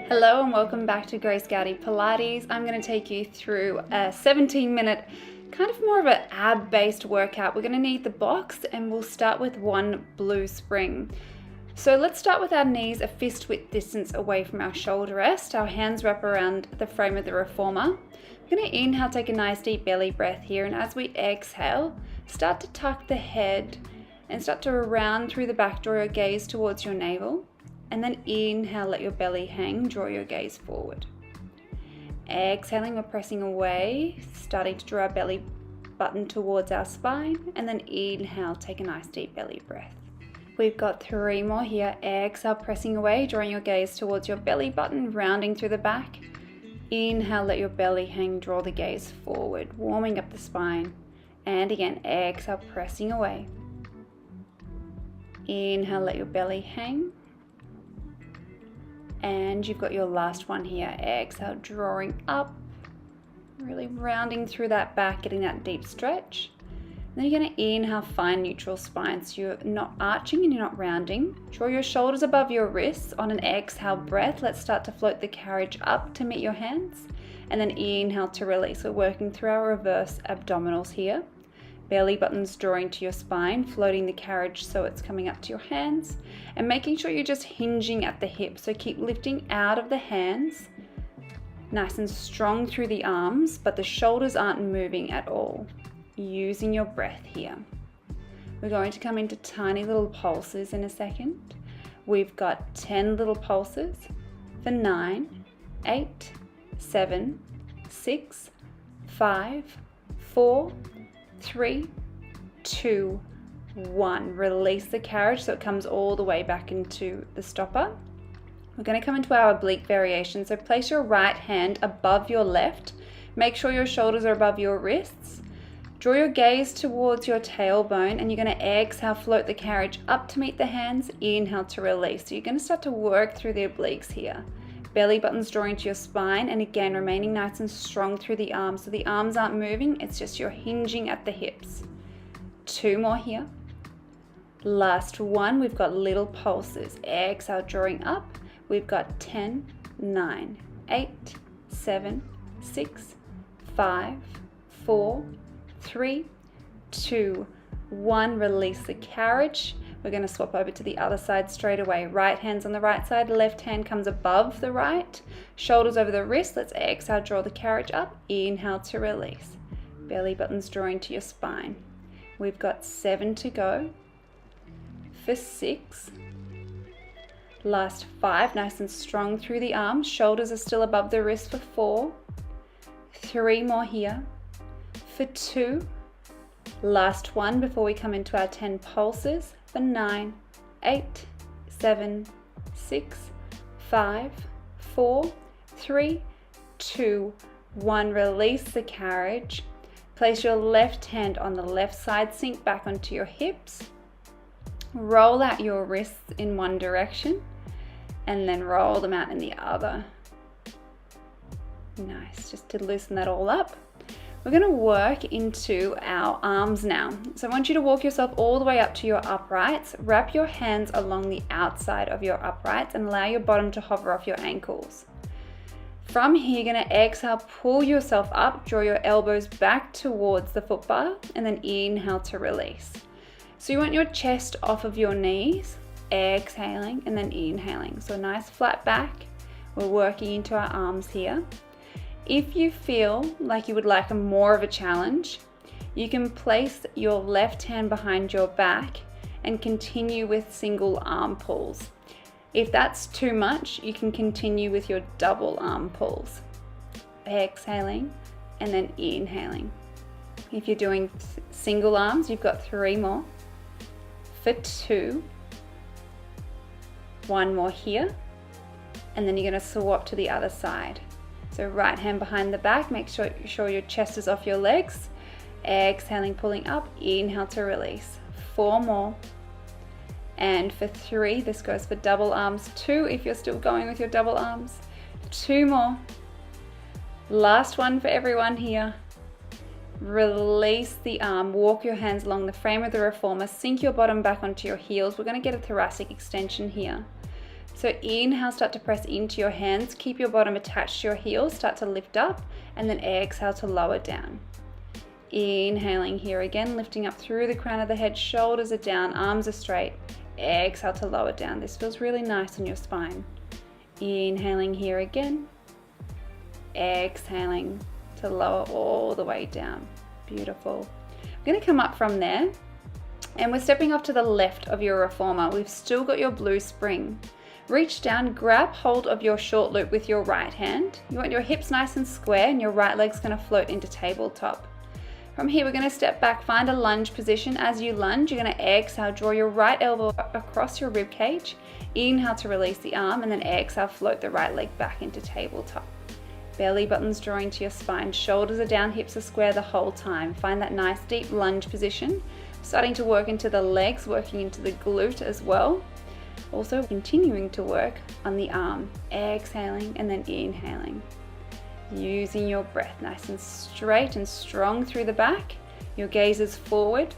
Hello and welcome back to Grace Gowdy Pilates. I'm going to take you through a 17-minute, kind of more of an ab-based workout. We're going to need the box and we'll start with one blue spring. So let's start with our knees a fist width distance away from our shoulder rest. Our hands wrap around the frame of the reformer. We're going to inhale, take a nice deep belly breath here, and as we exhale, start to tuck the head and start to round through the back, draw your gaze towards your navel. And then inhale, let your belly hang, draw your gaze forward. Exhaling, we're pressing away, starting to draw our belly button towards our spine. And then inhale, take a nice deep belly breath. We've got 3 more here. Exhale, pressing away, drawing your gaze towards your belly button, rounding through the back. Inhale, let your belly hang, draw the gaze forward, warming up the spine. And again, exhale, pressing away. Inhale, let your belly hang. And you've got your last one here. Exhale, drawing up, really rounding through that back, getting that deep stretch. Then you're going to inhale, find neutral spine. So you're not arching and you're not rounding. Draw your shoulders above your wrists. On an exhale breath, let's start to float the carriage up to meet your hands. And then inhale to release. We're working through our reverse abdominals here. Belly buttons drawing to your spine, floating the carriage so it's coming up to your hands, and making sure you're just hinging at the hips. So keep lifting out of the hands, nice and strong through the arms, but the shoulders aren't moving at all. Using your breath here. We're going to come into tiny little pulses in a second. We've got 10 little pulses for 9, 8, 7, 6, 5, 4, 3, 2, 1. Release the carriage so it comes all the way back into the stopper. We're going to come into our oblique variation. So place your right hand above your left. Make sure your shoulders are above your wrists. Draw your gaze towards your tailbone, and you're going to exhale, float the carriage up to meet the hands. Inhale to release. So you're going to start to work through the obliques here. Belly buttons drawing to your spine, and again remaining nice and strong through the arms. So the arms aren't moving, it's just you're hinging at the hips. 2 more here. Last one, we've got little pulses. Exhale, drawing up. We've got 10, 9, 8, 7, 6, 5, 4, 3, 2, 1. Release the carriage. We're going to swap over to the other side straight away. Right hand's on the right side, left hand comes above the right. Shoulders over the wrist. Let's exhale, draw the carriage up. Inhale to release. Belly buttons drawing to your spine. We've got 7 to go. For 6. Last 5, nice and strong through the arms. Shoulders are still above the wrist for 4. 3 more here. For 2. Last one before we come into our 10 pulses. For 9, 8, 7, 6, 5, 4, 3, 2, 1. Release the carriage. Place your left hand on the left side, sink back onto your hips. Roll out your wrists in one direction and then roll them out in the other. Nice, just to loosen that all up. We're going to work into our arms now. So I want you to walk yourself all the way up to your uprights. Wrap your hands along the outside of your uprights and allow your bottom to hover off your ankles. From here, you're going to exhale, pull yourself up, draw your elbows back towards the foot bar, and then inhale to release. So you want your chest off of your knees, exhaling, and then inhaling. So a nice flat back. We're working into our arms here. If you feel like you would like more of a challenge, you can place your left hand behind your back and continue with single arm pulls. If that's too much, you can continue with your double arm pulls. Exhaling and then inhaling. If you're doing single arms, you've got 3 more. For 2. 1 more here. And then you're going to swap to the other side. So right hand behind the back, make sure your chest is off your legs. Exhaling, pulling up, inhale to release. 4 more. And for 3, this goes for double arms. 2 if you're still going with your double arms. 2 more. Last one for everyone here. Release the arm, walk your hands along the frame of the reformer, sink your bottom back onto your heels. We're going to get a thoracic extension here. So inhale, start to press into your hands, keep your bottom attached to your heels, start to lift up, and then exhale to lower down. Inhaling here again, lifting up through the crown of the head, shoulders are down, arms are straight. Exhale to lower down. This feels really nice on your spine. Inhaling here again, exhaling to lower all the way down. Beautiful. I'm going to come up from there, and we're stepping off to the left of your reformer. We've still got your blue spring. Reach down, grab hold of your short loop with your right hand. You want your hips nice and square, and your right leg's going to float into tabletop. From here, we're going to step back, find a lunge position. As you lunge, you're going to exhale, draw your right elbow across your rib cage. Inhale to release the arm, and then exhale, float the right leg back into tabletop. Belly button's drawing to your spine, shoulders are down, hips are square the whole time. Find that nice deep lunge position. Starting to work into the legs, working into the glute as well. Also continuing to work on the arm. Exhaling and then inhaling. Using your breath nice and straight and strong through the back. Your gaze is forward.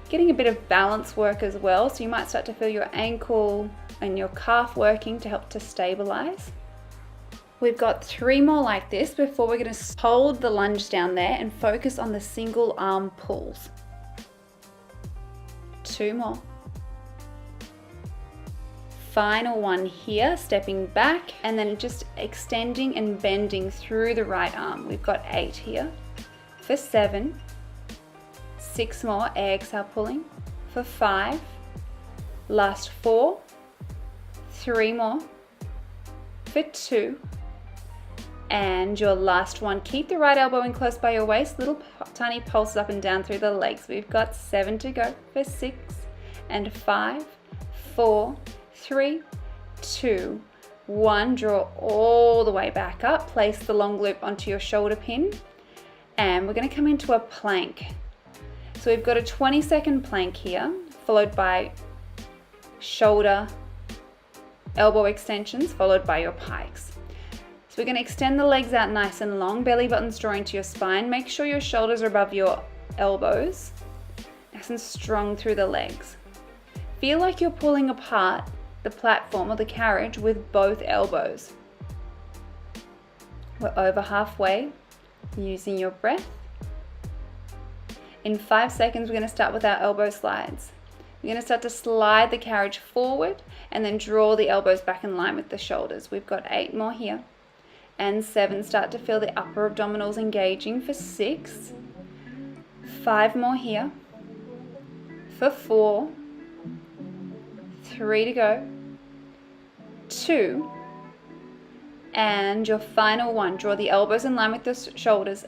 Getting a bit of balance work as well, so you might start to feel your ankle and your calf working to help to stabilize. We've got 3 more like this before we're going to hold the lunge down there and focus on the single arm pulls. 2 more. Final one here, stepping back and then just extending and bending through the right arm. We've got 8 here. For 7, 6 more, exhale pulling. For 5, last 4, 3 more. For 2, and your last one. Keep the right elbow in close by your waist, little tiny pulses up and down through the legs. We've got 7 to go. For 6 and 5, 4, 3, 2, 1. Draw all the way back up. Place the long loop onto your shoulder pin. And we're going to come into a plank. So we've got a 20-second plank here, followed by shoulder, elbow extensions, followed by your pikes. So we're going to extend the legs out nice and long. Belly button's drawing to your spine. Make sure your shoulders are above your elbows. Nice and strong through the legs. Feel like you're pulling apart the platform or the carriage with both elbows. We're over halfway, using your breath. In 5 seconds, we're going to start with our elbow slides. We're going to start to slide the carriage forward and then draw the elbows back in line with the shoulders. We've got 8 more here. And 7, start to feel the upper abdominals engaging. For 6, 5 more here. For 4, 3 to go. 2, and your final one. Draw the elbows in line with the shoulders.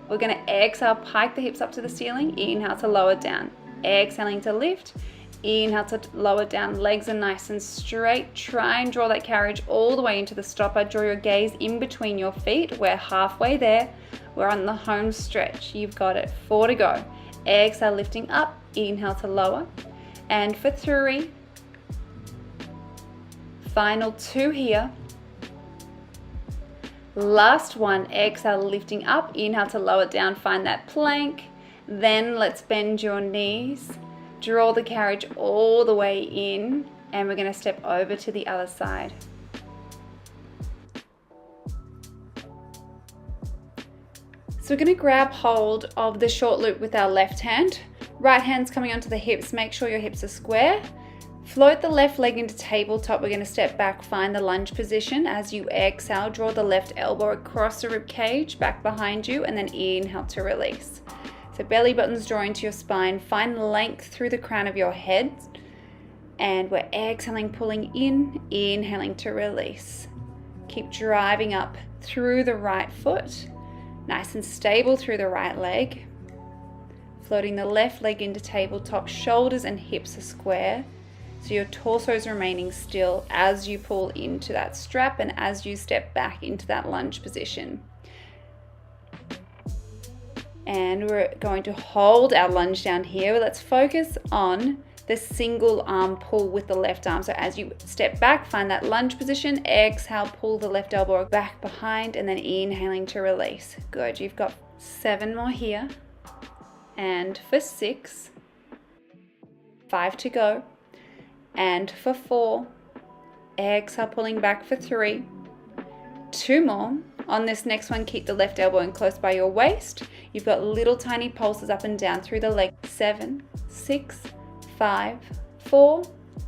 We're going to exhale, pike the hips up to the ceiling. Inhale to lower down. Exhaling to lift. Inhale to lower down. Legs are nice and straight. Try and draw that carriage all the way into the stopper. Draw your gaze in between your feet. We're halfway there. We're on the home stretch. You've got it. 4 to go. Exhale, lifting up. Inhale to lower. And for 3. Final 2 here. Last one, exhale, lifting up. Inhale to lower down, find that plank. Then let's bend your knees. Draw the carriage all the way in, and we're going to step over to the other side. So we're going to grab hold of the short loop with our left hand. Right hand's coming onto the hips. Make sure your hips are square. Float the left leg into tabletop. We're going to step back, find the lunge position. As you exhale, draw the left elbow across the rib cage, back behind you, and then inhale to release. So belly button's drawing to your spine. Find length through the crown of your head. And we're exhaling, pulling in, inhaling to release. Keep driving up through the right foot. Nice and stable through the right leg. Floating the left leg into tabletop. Shoulders and hips are square. So your torso is remaining still as you pull into that strap and as you step back into that lunge position. And we're going to hold our lunge down here. Let's focus on the single arm pull with the left arm. So as you step back, find that lunge position. Exhale, pull the left elbow back behind and then inhaling to release. Good. You've got 7 more here. And for 6, 5 to go. And for 4, Exhale, pulling back for 3. 2 more. On this next one, keep the left elbow in close by your waist. You've got little tiny pulses up and down through the leg. 7, 6, 5, 4,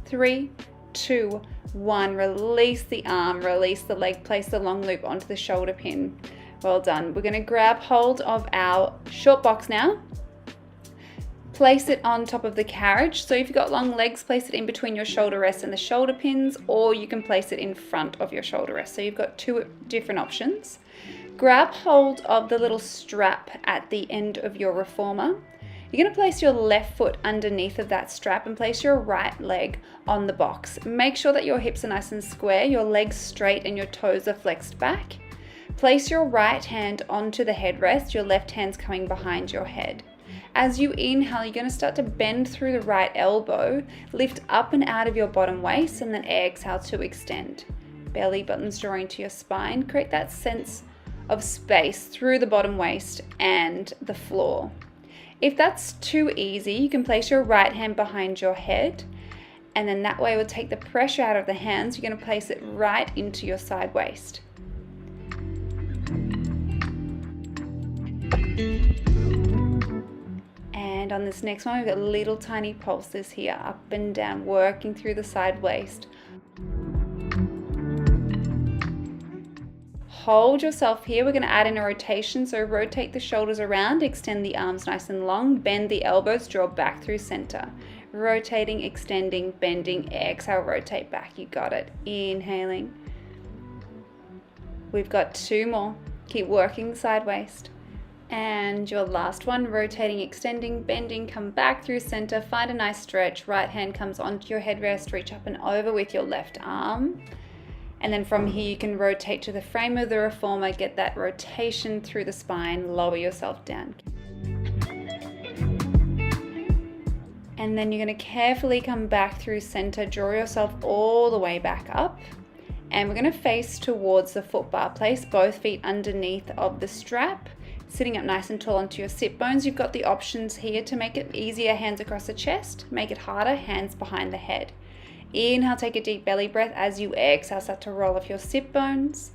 3, 2, 1. Release the arm, release the leg, place the long loop onto the shoulder pin. Well done. We're going to grab hold of our short box now. Place it on top of the carriage. So if you've got long legs, place it in between your shoulder rest and the shoulder pins, or you can place it in front of your shoulder rest. So you've got 2 different options. Grab hold of the little strap at the end of your reformer. You're going to place your left foot underneath of that strap and place your right leg on the box. Make sure that your hips are nice and square, your legs straight and your toes are flexed back. Place your right hand onto the headrest, your left hand's coming behind your head. As you inhale, you're going to start to bend through the right elbow, lift up and out of your bottom waist, and then exhale to extend. Belly buttons drawing to your spine. Create that sense of space through the bottom waist and the floor. If that's too easy, you can place your right hand behind your head, and then that way it will take the pressure out of the hands. You're going to place it right into your side waist. And on this next one, we've got little tiny pulses here, up and down, working through the side waist. Hold yourself here. We're going to add in a rotation, so rotate the shoulders around, extend the arms nice and long, bend the elbows, draw back through center. Rotating, extending, bending, exhale, rotate back. You got it. Inhaling. We've got 2 more. Keep working side waist. And your last one, rotating, extending, bending, come back through center, find a nice stretch. Right hand comes onto your headrest, reach up and over with your left arm. And then from here, you can rotate to the frame of the reformer, get that rotation through the spine, lower yourself down. And then you're going to carefully come back through center, draw yourself all the way back up. And we're going to face towards the foot bar. Place both feet underneath of the strap, sitting up nice and tall onto your sit bones. You've got the options here to make it easier, hands across the chest. Make it harder, hands behind the head. Inhale, take a deep belly breath. As you exhale, start to roll off your sit bones.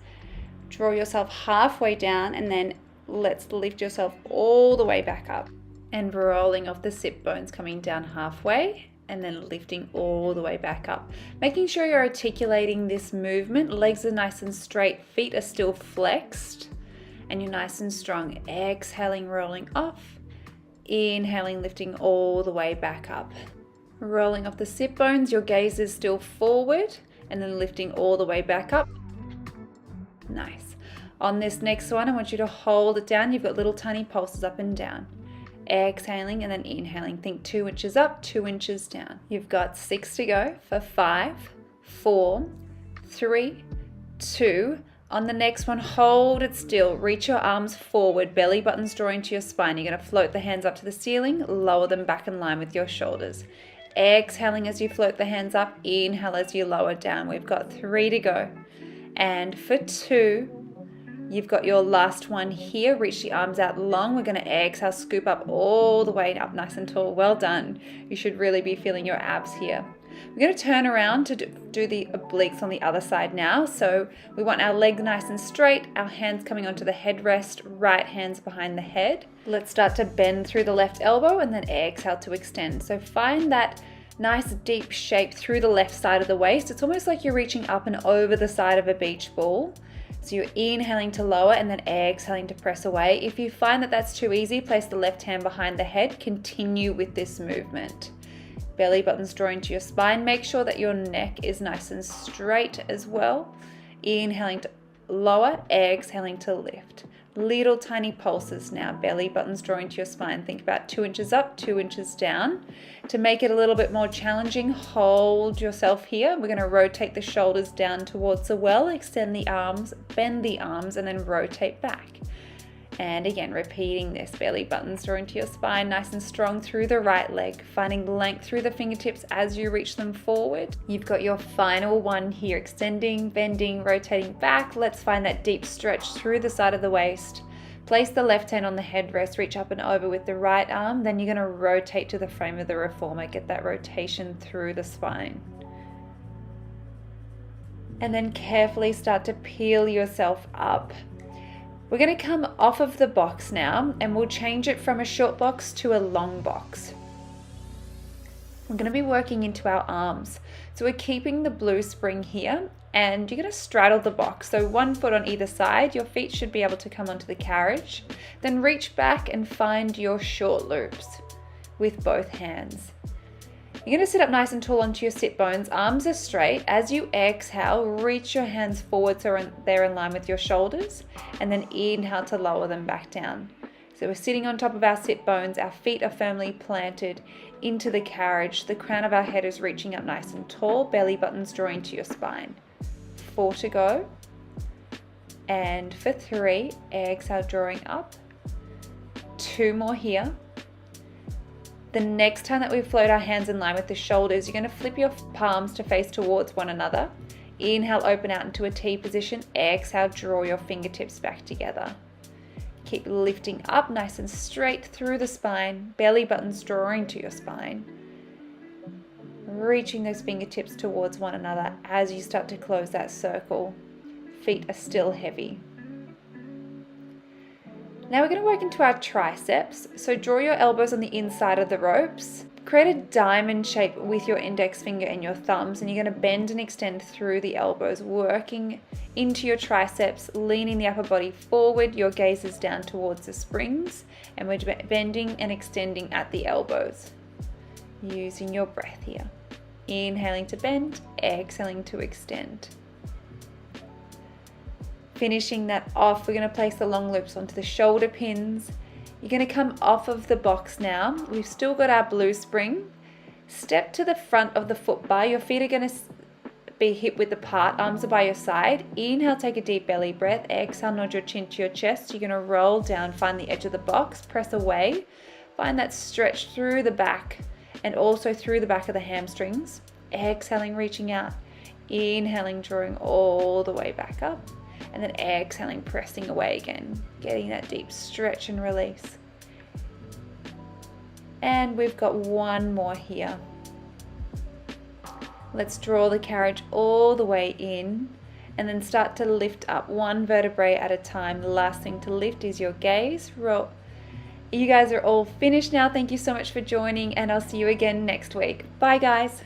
Draw yourself halfway down, and then let's lift yourself all the way back up. And rolling off the sit bones, coming down halfway, and then lifting all the way back up. Making sure you're articulating this movement. Legs are nice and straight, feet are still flexed, and you're nice and strong. Exhaling, rolling off. Inhaling, lifting all the way back up. Rolling off the sit bones, your gaze is still forward, and then lifting all the way back up. Nice. On this next one, I want you to hold it down. You've got little tiny pulses up and down. Exhaling and then inhaling. Think 2 inches up, 2 inches down. You've got 6 to go for 5, 4, 3, 2. On the next one, hold it still. Reach your arms forward, belly buttons drawing to your spine. You're going to float the hands up to the ceiling, lower them back in line with your shoulders. Exhaling as you float the hands up, inhale as you lower down. We've got 3 to go. And for 2, you've got your last one here. Reach the arms out long. We're going to exhale, scoop up all the way up nice and tall. Well done. You should really be feeling your abs here. We're going to turn around to do the obliques on the other side now. So we want our legs nice and straight, our hands coming onto the headrest, right hands behind the head. Let's start to bend through the left elbow and then exhale to extend. So find that nice deep shape through the left side of the waist. It's almost like you're reaching up and over the side of a beach ball. So you're inhaling to lower and then exhaling to press away. If you find that that's too easy, place the left hand behind the head. Continue with this movement. Belly buttons drawing to your spine. Make sure that your neck is nice and straight as well. Inhaling to lower, exhaling to lift. Little tiny pulses now. Belly buttons drawing to your spine. Think about 2 inches up, 2 inches down. To make it a little bit more challenging, hold yourself here. We're going to rotate the shoulders down towards the well, extend the arms, bend the arms, and then rotate back. And again, repeating this, belly buttons drawing to your spine, nice and strong through the right leg, finding length through the fingertips as you reach them forward. You've got your final one here, extending, bending, rotating back. Let's find that deep stretch through the side of the waist. Place the left hand on the headrest, reach up and over with the right arm. Then you're going to rotate to the frame of the reformer, get that rotation through the spine. and then carefully start to peel yourself up. We're going to come off of the box now, and we'll change it from a short box to a long box. We're going to be working into our arms. So we're keeping the blue spring here, and you're going to straddle the box. So 1 foot on either side, your feet should be able to come onto the carriage. Then reach back and find your short loops with both hands. You're going to sit up nice and tall onto your sit bones, arms are straight. As you exhale, reach your hands forward so they're in line with your shoulders, and then inhale to lower them back down. So we're sitting on top of our sit bones, our feet are firmly planted into the carriage, the crown of our head is reaching up nice and tall, belly buttons drawing to your spine. 4 to go, and for 3, exhale, drawing up. 2 more here. The next time that we float our hands in line with the shoulders, you're going to flip your palms to face towards one another. Inhale, open out into a T position. Exhale, draw your fingertips back together. Keep lifting up nice and straight through the spine, belly buttons drawing to your spine. Reaching those fingertips towards one another as you start to close that circle. Feet are still heavy. Now we're going to work into our triceps. So draw your elbows on the inside of the ropes. Create a diamond shape with your index finger and your thumbs, and you're going to bend and extend through the elbows, working into your triceps, leaning the upper body forward. Your gaze is down towards the springs, and we're bending and extending at the elbows. Using your breath here. Inhaling to bend, exhaling to extend. Finishing that off, we're going to place the long loops onto the shoulder pins. You're going to come off of the box now. We've still got our blue spring. Step to the front of the foot bar. Your feet are going to be hip width apart. Arms are by your side. Inhale, take a deep belly breath. Exhale, nod your chin to your chest. You're going to roll down, find the edge of the box, press away. Find that stretch through the back and also through the back of the hamstrings. Exhaling, reaching out. Inhaling, drawing all the way back up. And then exhaling, pressing away again, getting that deep stretch and release. And we've got 1 more here. Let's draw the carriage all the way in and then start to lift up 1 vertebrae at a time. The last thing to lift is your gaze. Roll. You guys are all finished now. Thank you so much for joining, and I'll see you again next week. Bye guys.